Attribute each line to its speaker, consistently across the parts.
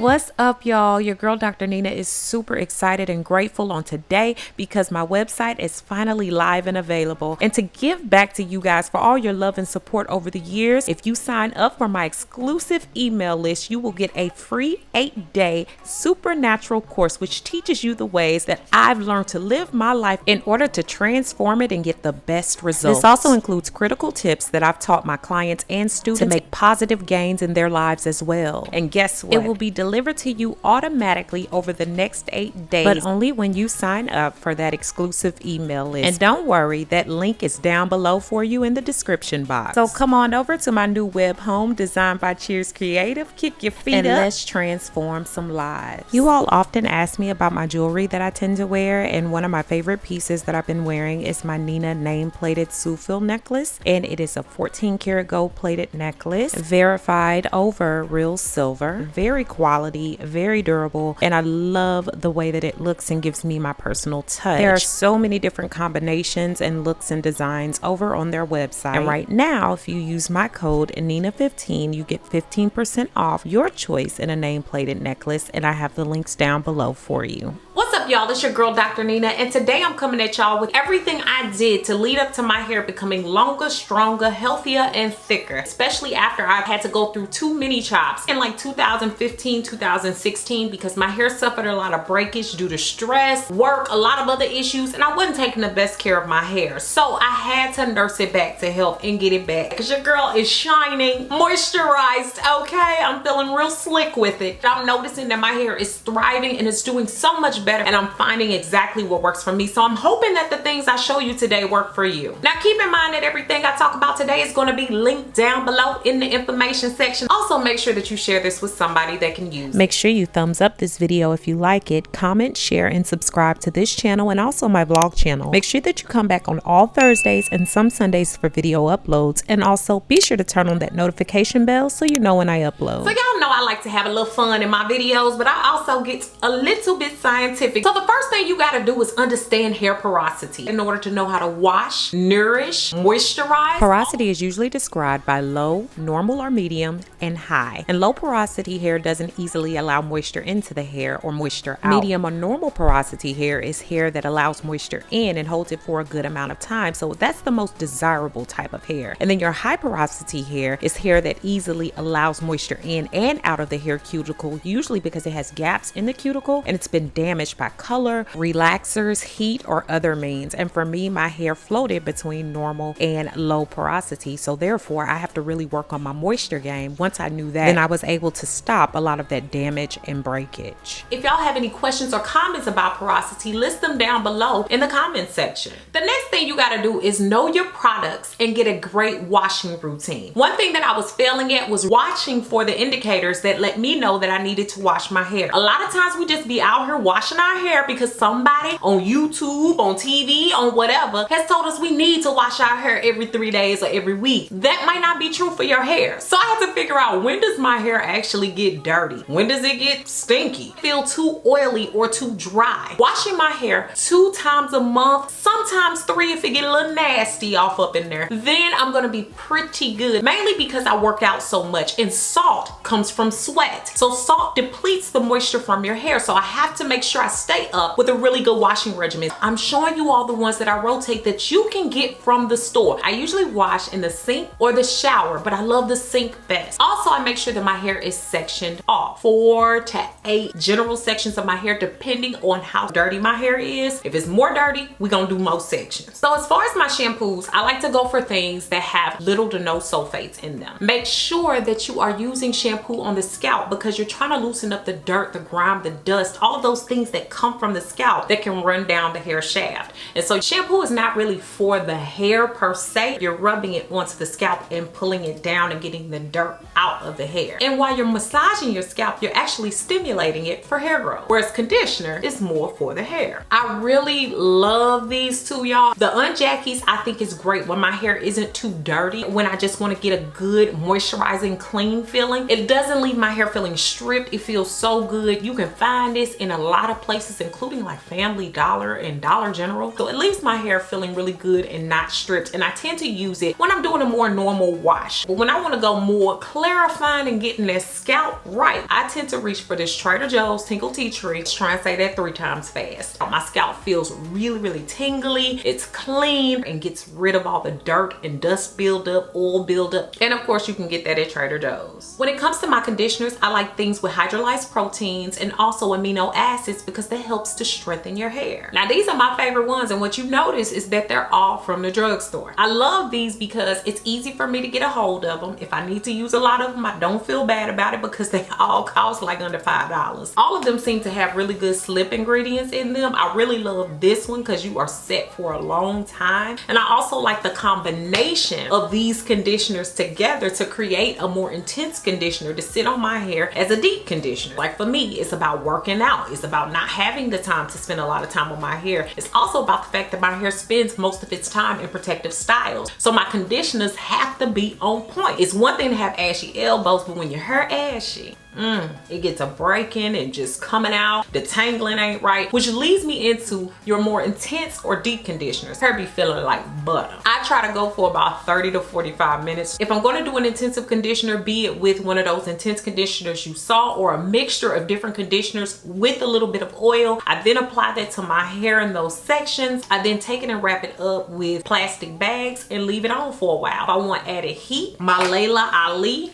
Speaker 1: What's up, y'all? Your girl Dr. Nina is super excited and grateful on today because my website is finally live and available. And to give back to you guys for all your love and support over the years, if you sign up for my exclusive email list, you will get a free 8-day supernatural course which teaches you the ways that I've learned to live my life in order to transform it and get the best results. This also includes critical tips that I've taught my clients and students to make positive gains in their lives as well. And guess what? It will be delivered to you automatically over the next 8 days, but only when you sign up for that exclusive email list. And don't worry, that link is down below for you in the description box. So come on over to my new web home designed by Cheers Creative. Kick your feet and let's transform some lives. You all often ask me about my jewelry that I tend to wear, and one of my favorite pieces that I've been wearing is my Nina name-plated Sufil necklace, and it is a 14 karat gold plated necklace, verified over real silver, very quality, very durable, and I love the way that it looks and gives me my personal touch. There are so many different combinations and looks and designs over on their website, and right now if you use my code NINA15 you get 15% off your choice in a name-plated necklace, and I have the links down below for you.
Speaker 2: What's up, y'all? It's your girl Dr. Nina, and today I'm coming at y'all with everything I did to lead up to my hair becoming longer, stronger, healthier, and thicker, especially after I had to go through 2 mini chops in like 2015, 2016 because my hair suffered a lot of breakage due to stress, work, a lot of other issues, and I wasn't taking the best care of my hair. So I had to nurse it back to health and get it back because your girl is shining, moisturized, okay? I'm feeling real slick with it. I'm noticing that my hair is thriving and it's doing so much better, and I'm finding exactly what works for me. So I'm hoping that the things I show you today work for you. Now keep in mind that everything I talk about today is going to be linked down below in the information section. Also make sure that you share this with somebody that can use it.
Speaker 1: Make sure you thumbs up this video if you like it, comment, share, and subscribe to this channel and also my vlog channel. Make sure that you come back on all Thursdays and some Sundays for video uploads, and also be sure to turn on that notification bell so you know when I upload.
Speaker 2: So y'all know I like to have a little fun in my videos, but I also get a little bit scientific. So the first thing you gotta do is understand hair porosity in order to know how to wash, nourish, moisturize.
Speaker 1: Porosity is usually described by low, normal or medium, and high. And low porosity hair doesn't easily allow moisture into the hair or moisture out. Medium or normal porosity hair is hair that allows moisture in and holds it for a good amount of time. So that's the most desirable type of hair. And then your high porosity hair is hair that easily allows moisture in and out of the hair cuticle, usually because it has gaps in the cuticle and it's been damaged by color, relaxers, heat, or other means. And for me, my hair floated between normal and low porosity, so therefore I have to really work on my moisture game. Once I knew that, then I was able to stop a lot of that damage and breakage.
Speaker 2: If y'all have any questions or comments about porosity, list them down below in the comment section. The next thing you got to do is know your products and get a great washing routine. One thing that I was failing at was watching for the indicators that let me know that I needed to wash my hair. A lot of times we just be out here washing our hair because somebody on YouTube, on TV, on whatever has told us we need to wash our hair every 3 days or every week. That might not be true for your hair. So I had to figure out, when does my hair actually get dirty? When does it get stinky? Feel too oily or too dry? Washing my hair 2 times a month, sometimes 3 if it get a little nasty off up in there, then I'm gonna be pretty good. Mainly because I work out so much, and salt comes from sweat. So salt depletes the moisture from your hair. So I have to make sure I stay up with a really good washing regimen. I'm showing you all the ones that I rotate that you can get from the store. I usually wash in the sink or the shower, but I love the sink best. Also, I make sure that my hair is sectioned off. 4 to 8 general sections of my hair depending on how dirty my hair is. If it's more dirty, we're gonna do more sections. So as far as my shampoos, I like to go for things that have little to no sulfates in them. Make sure that you are using shampoo on the scalp because you're trying to loosen up the dirt, the grime, the dust, all of those things that come from the scalp that can run down the hair shaft. And so shampoo is not really for the hair per se. You're rubbing it onto the scalp and pulling it down and getting the dirt out of the hair. And while you're massaging your scalp, you're actually stimulating it for hair growth, whereas conditioner is more for the hair. I really love these these two, y'all. The unjackies I think is great when my hair isn't too dirty, when I just want to get a good moisturizing clean feeling. It doesn't leave my hair feeling stripped. It feels so good. You can find this in a lot of places, including like Family Dollar and Dollar General. So it leaves my hair feeling really good and not stripped, and I tend to use it when I'm doing a more normal wash. But when I want to go more clarifying and getting that scalp right, I tend to reach for this Trader Joe's Tinkle Tea Tree. Let's try and say that 3 times fast. My scalp feels really tingly. It's clean and gets rid of all the dirt and dust buildup, oil buildup. And of course you can get that at Trader Joe's. When it comes to my conditioners, I like things with hydrolyzed proteins and also amino acids because that helps to strengthen your hair. Now these are my favorite ones, and what you notice is that they're all from the drugstore. I love these because it's easy for me to get a hold of them. If I need to use a lot of them, I don't feel bad about it because they all cost like under $5. All of them seem to have really good slip ingredients in them. I really love this one because you are set for a long time. And I also like the combination of these conditioners together to create a more intense conditioner to sit on my hair as a deep conditioner. Like for me, it's about working out. It's about not having the time to spend a lot of time on my hair. It's also about the fact that my hair spends most of its time in protective styles. So my conditioners have to be on point. It's one thing to have ashy elbows, but when your hair ashy, it gets a breaking and just coming out. The tangling ain't right, which leads me into your more intense or deep conditioners. Hair be feeling like butter. I try to go for about 30 to 45 minutes. If I'm going to do an intensive conditioner, be it with one of those intense conditioners you saw or a mixture of different conditioners with a little bit of oil, I then apply that to my hair in those sections. I then take it and wrap it up with plastic bags and leave it on for a while. If I want added heat, my Layla Ali,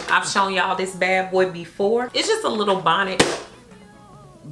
Speaker 2: I've shown y'all this bad boy before. It's just a little bonnet,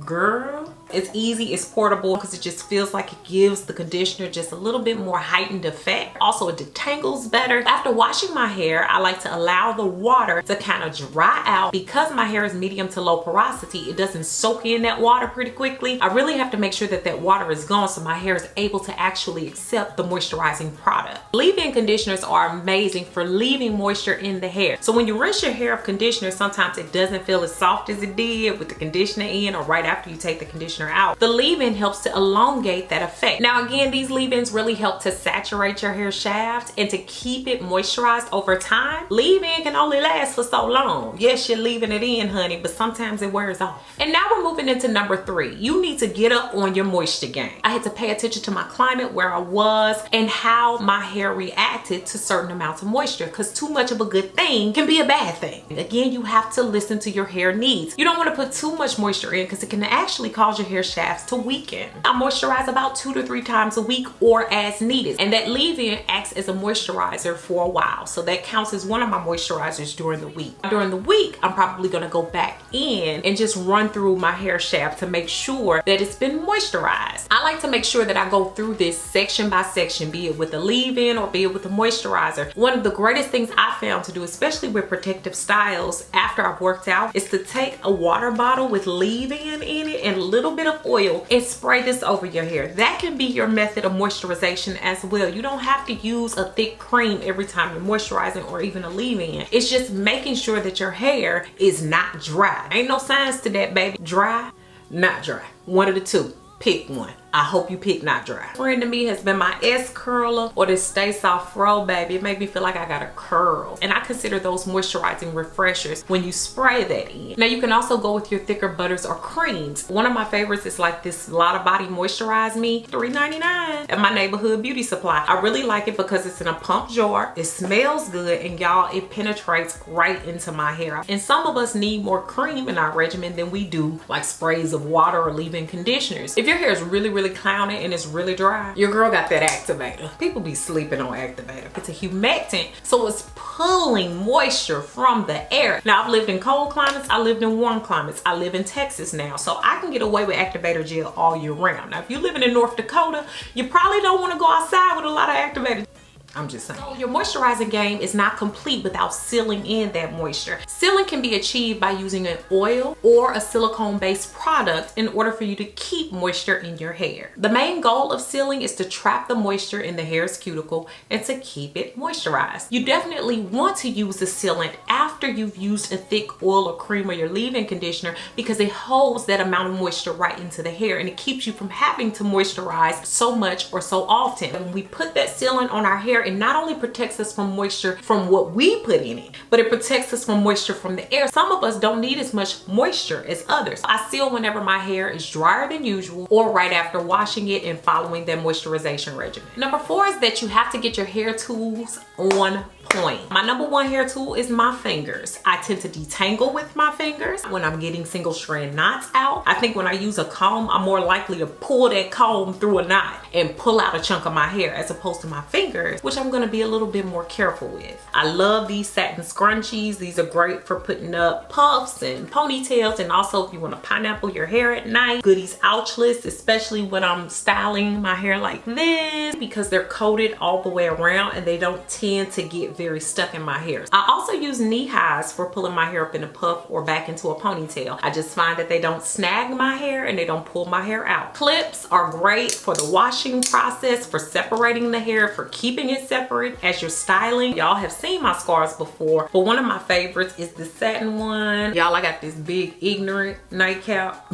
Speaker 2: girl. It's easy, it's portable because it just feels like it gives the conditioner just a little bit more heightened effect. Also, it detangles better. After washing my hair, I like to allow the water to kind of dry out. Because my hair is medium to low porosity, it doesn't soak in that water pretty quickly. I really have to make sure that that water is gone so my hair is able to actually accept the moisturizing product. Leave-in conditioners are amazing for leaving moisture in the hair. So when you rinse your hair of conditioner, sometimes it doesn't feel as soft as it did with the conditioner in or right after you take the conditioner out. The leave-in helps to elongate that effect. Now again, these leave-ins really help to saturate your hair shaft and to keep it moisturized over time. Leave-in can only last for so long. Yes, you're leaving it in, honey, but sometimes it wears off. And now we're moving into number 3. You need to get up on your moisture game. I had to pay attention to my climate, where I was, and how my hair reacted to certain amounts of moisture, because too much of a good thing can be a bad thing. Again, you have to listen to your hair needs. You don't want to put too much moisture in because it can actually cause your hair shafts to weaken. I moisturize about 2 to 3 times a week or as needed, and that leave-in acts as a moisturizer for a while, so that counts as one of my moisturizers during the week. During the week, I'm probably going to go back in and just run through my hair shaft to make sure that it's been moisturized. I like to make sure that I go through this section by section, be it with the leave-in or be it with the moisturizer. One of the greatest things I found to do, especially with protective styles after I've worked out, is to take a water bottle with leave-in in it and a little bit of oil and spray this over your hair. That can be your method of moisturization as well. You don't have to use a thick cream every time you're moisturizing or even a leave-in. It's just making sure that your hair is not dry. Ain't no science to that, baby. Dry, not dry. One of the two. Pick one. I hope you pick not dry. Friend to me has been my S curler or this Stay Soft Fro, baby. It made me feel like I got a curl. And I consider those moisturizing refreshers when you spray that in. Now you can also go with your thicker butters or creams. One of my favorites is like this Lotta Body Moisturize Me, $3.99 at my neighborhood beauty supply. I really like it because it's in a pump jar. It smells good, and y'all, it penetrates right into my hair. And some of us need more cream in our regimen than we do like sprays of water or leave-in conditioners. If your hair is really cloudy and it's really dry, your girl got that activator. People be sleeping on activator. It's a humectant, so it's pulling moisture from the air. Now I've lived in cold climates, I lived in warm climates, I live in Texas now, so I can get away with activator gel all year round. Now if you're living in North Dakota, you probably don't want to go outside with a lot of activator. I'm just saying. So your moisturizing game is not complete without sealing in that moisture. Sealing can be achieved by using an oil or a silicone-based product in order for you to keep moisture in your hair. The main goal of sealing is to trap the moisture in the hair's cuticle and to keep it moisturized. You definitely want to use the sealant after you've used a thick oil or cream or your leave-in conditioner because it holds that amount of moisture right into the hair and it keeps you from having to moisturize so much or so often. And when we put that sealant on our hair, it not only protects us from moisture from what we put in it, but it protects us from moisture from the air. Some of us don't need as much moisture as others. I seal whenever my hair is drier than usual or right after washing it and following that moisturization regimen. Number 4 is that you have to get your hair tools on point. My number 1 hair tool is my fingers. I tend to detangle with my fingers when I'm getting single strand knots out. I think when I use a comb, I'm more likely to pull that comb through a knot and pull out a chunk of my hair as opposed to my fingers, which I'm gonna be a little bit more careful with. I love these satin scrunchies. These are great for putting up puffs and ponytails, and also if you wanna pineapple your hair at night. Goodies ouchless, especially when I'm styling my hair like this, because they're coated all the way around and they don't tend to get very stuck in my hair. I also use knee highs for pulling my hair up in a puff or back into a ponytail. I just find that they don't snag my hair and they don't pull my hair out. Clips are great for the washing process, for separating the hair, for keeping it separate as you're styling. Y'all have seen my scars before, but one of my favorites is the satin one. Y'all, I got this big ignorant nightcap.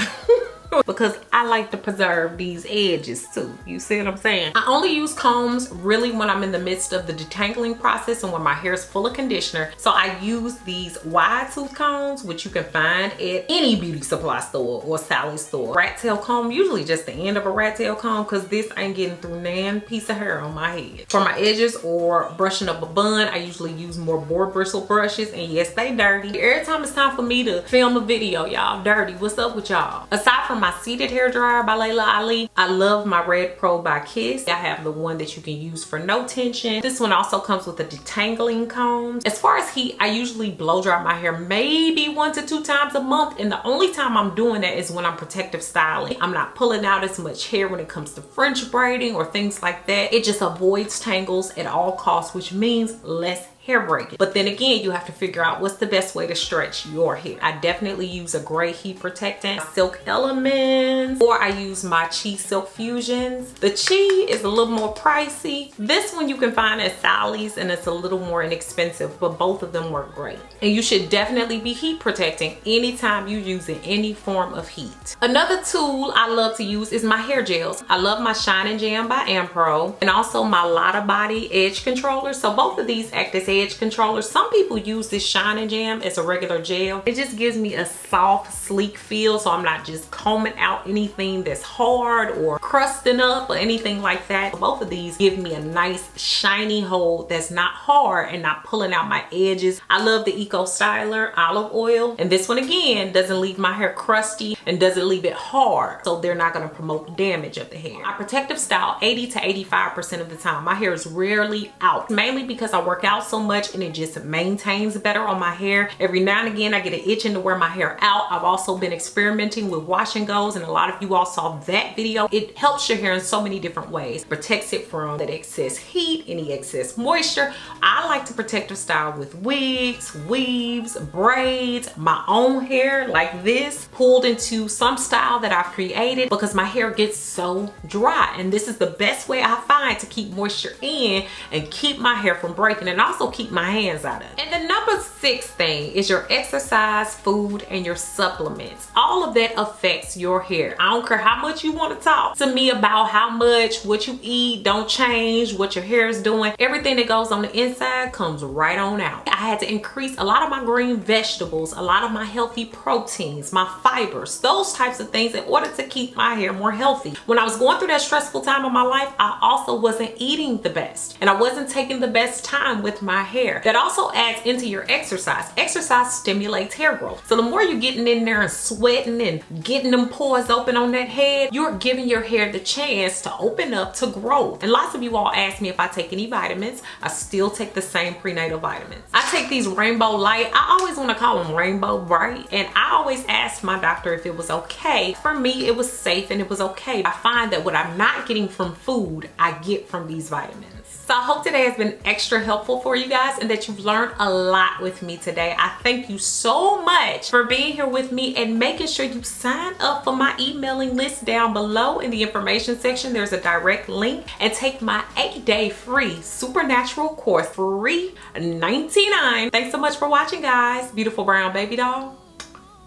Speaker 2: Because I like to preserve these edges too. You see what I'm saying? I only use combs really when I'm in the midst of the detangling process and when my hair is full of conditioner. So I use these wide tooth combs, which you can find at any beauty supply store or Sally store. Rat tail comb, usually just the end of a rat tail comb, because this ain't getting through nan piece of hair on my head. For my edges or brushing up a bun, I usually use more boar bristle brushes, and yes, they dirty. Every time it's time for me to film a video, y'all dirty. What's up with y'all? Aside from my seated hair dryer by Layla Ali, I love my Red Pro by Kiss. I have the one that you can use for no tension. This one also comes with a detangling comb. As far as heat, I usually blow dry my hair maybe 1 to 2 times a month, and the only time I'm doing that is when I'm protective styling. I'm not pulling out as much hair when it comes to French braiding or things like that. It just avoids tangles at all costs, which means less hair breaking. But then again, you have to figure out what's the best way to stretch your hair. I definitely use a gray heat protectant, Silk Elements, or I use my Chi Silk Fusions. The Chi is a little more pricey. This one you can find at Sally's and it's a little more inexpensive, but both of them work great. And you should definitely be heat protecting anytime you're using any form of heat. Another tool I love to use is my hair gels. I love my Shine and Jam by Ampro and also my Lotta Body Edge Controller. So both of these act as edge controllers. Some people use this Shine and Jam as a regular gel. It just gives me a soft, sleek feel, so I'm not just combing out anything that's hard or crusting up or anything like that. Both of these give me a nice shiny hold that's not hard and not pulling out my edges. I love the Eco Styler Olive Oil, and this one again doesn't leave my hair crusty and doesn't leave it hard, so they're not going to promote damage of the hair. I protective style 80 to 85% of the time. My hair is rarely out, mainly because I work out so much and it just maintains better on my hair. Every now and again I get an itching to wear my hair out. I've also been experimenting with wash and goes, and a lot of you all saw that video. It helps your hair in so many different ways. Protects it from that excess heat, any excess moisture. I like to protective style with wigs, weaves, braids, my own hair like this, pulled into some style that I've created because my hair gets so dry, and this is the best way I find to keep moisture in and keep my hair from breaking, and also keep my hands out of it. And the number 6 thing is your exercise, food, and your supplements. All of that affects your hair. I don't care how much you want to talk to me about how much what you eat don't change what your hair is doing. Everything that goes on the inside comes right on out. I had to increase a lot of my green vegetables, a lot of my healthy proteins, my fibers, those types of things in order to keep my hair more healthy. When I was going through that stressful time of my life, I also wasn't eating the best, and I wasn't taking the best time with my hair. That also adds into your exercise. Exercise stimulates hair growth. So the more you're getting in there and sweating and getting them pores open on that head, you're giving your hair the chance to open up to grow. And lots of you all ask me if I take any vitamins. I still take the same prenatal vitamins. I take these Rainbow Light. I always want to call them Rainbow Bright, and I always asked my doctor if it was okay. For me, it was safe and it was okay. I find that what I'm not getting from food, I get from these vitamins. So I hope today has been extra helpful for you guys and that you've learned a lot with me today. I thank you so much for being here with me and making sure you sign up for my emailing list down below in the information section. There's a direct link, and take my 8-day free supernatural course, free $99. Thanks so much for watching, guys. Beautiful Brown Baby Doll.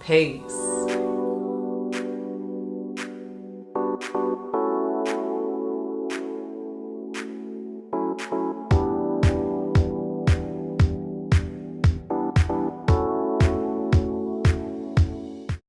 Speaker 2: Peace.